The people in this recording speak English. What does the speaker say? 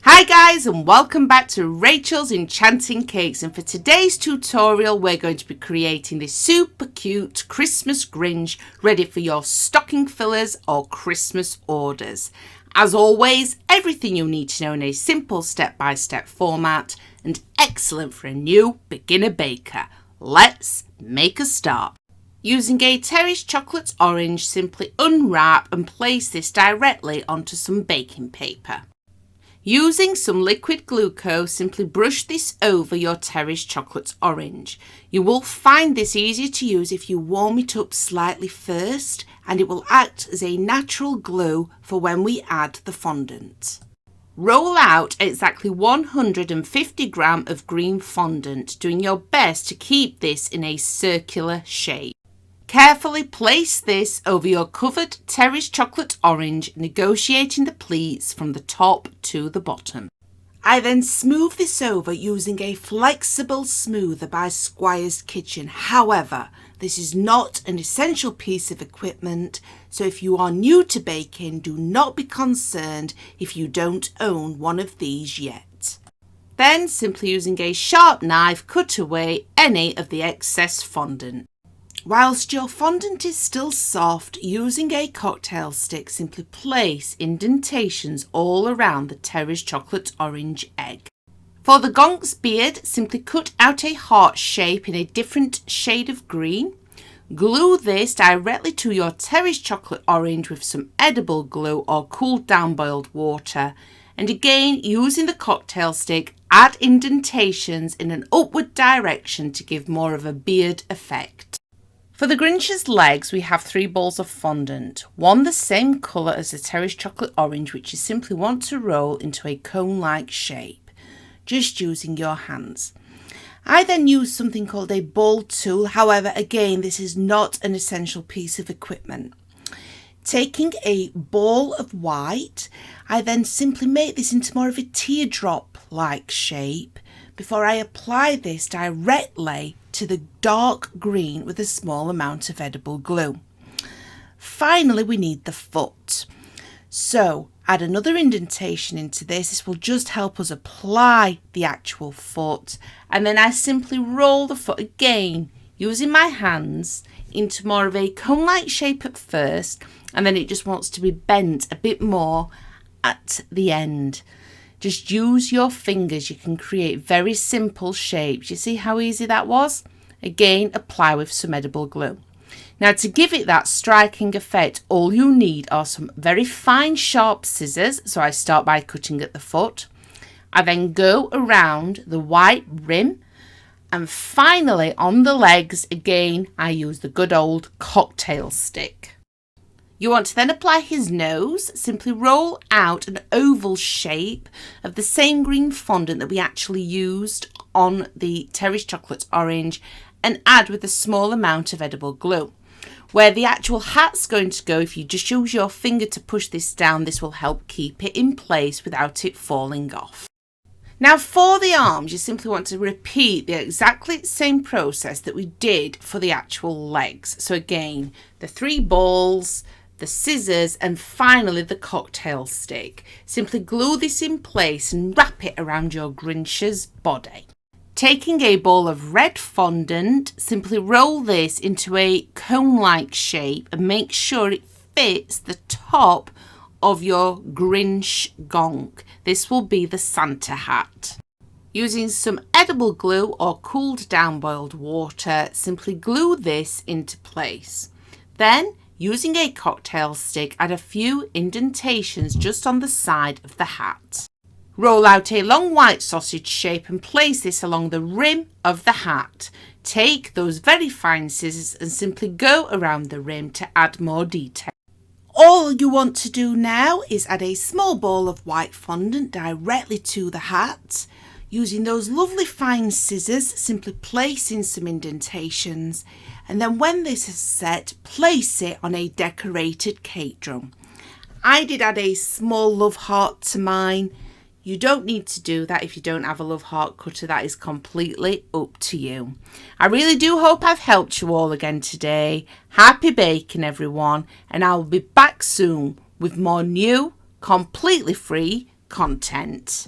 Hi guys, and welcome back to Rachel's Enchanting Cakes, and for today's tutorial we're going to be creating this super cute Christmas Grinch ready for your stocking fillers or Christmas orders. As always, everything you need to know in a simple step-by-step format and excellent for a new beginner baker. Let's make a start. Using a Terry's chocolate orange, simply unwrap and place this directly onto some baking paper. Using some liquid glucose, simply brush this over your Terry's chocolate orange. You will find this easier to use if you warm it up slightly first, and it will act as a natural glue for when we add the fondant. Roll out exactly 150 grams of green fondant, doing your best to keep this in a circular shape. Carefully place this over your covered Terry's chocolate orange, negotiating the pleats from the top to the bottom. I then smooth this over using a flexible smoother by Squire's Kitchen. However, this is not an essential piece of equipment, so if you are new to baking, do not be concerned if you don't own one of these yet. Then, simply using a sharp knife, cut away any of the excess fondant. Whilst your fondant is still soft, using a cocktail stick, simply place indentations all around the Terry's chocolate orange egg. For the Gonk's beard, simply cut out a heart shape in a different shade of green. Glue this directly to your Terry's chocolate orange with some edible glue or cooled down boiled water. And again, using the cocktail stick, add indentations in an upward direction to give more of a beard effect. For the Grinch's legs, we have 3 balls of fondant, one the same colour as the Terry's chocolate orange, which you simply want to roll into a cone-like shape, just using your hands. I then use something called a ball tool. However, again, this is not an essential piece of equipment. Taking a ball of white, I then simply make this into more of a teardrop-like shape before I apply this directly to the dark green with a small amount of edible glue. Finally, we need the foot. So add another indentation into this. This will just help us apply the actual foot. And then I simply roll the foot again using my hands into more of a cone-like shape at first, and then it just wants to be bent a bit more at the end. Just use your fingers. You can create very simple shapes. You see how easy that was? Again, apply with some edible glue. Now, to give it that striking effect, all you need are some very fine sharp scissors. So I start by cutting at the foot. I then go around the white rim. And finally, on the legs, again, I use the good old cocktail stick. You want to then apply his nose. Simply roll out an oval shape of the same green fondant that we actually used on the Terry's chocolate orange, and add with a small amount of edible glue. Where the actual hat's going to go, if you just use your finger to push this down, this will help keep it in place without it falling off. Now for the arms, you simply want to repeat the exactly same process that we did for the actual legs. So again, the 3 balls, the scissors, and finally the cocktail stick. Simply glue this in place and wrap it around your Grinch's body. Taking a ball of red fondant, simply roll this into a cone-like shape and make sure it fits the top of your Grinch Gonk. This will be the Santa hat. Using some edible glue or cooled down boiled water, simply glue this into place. Then, using a cocktail stick, add a few indentations just on the side of the hat. Roll out a long white sausage shape and place this along the rim of the hat. Take those very fine scissors and simply go around the rim to add more detail. All you want to do now is add a small ball of white fondant directly to the hat. Using those lovely fine scissors, simply place in some indentations, and then when this is set, place it on a decorated cake drum. I did add a small love heart to mine. You don't need to do that if you don't have a love heart cutter. That is completely up to you. I really do hope I've helped you all again today. Happy baking, everyone, and I'll be back soon with more new, completely free content.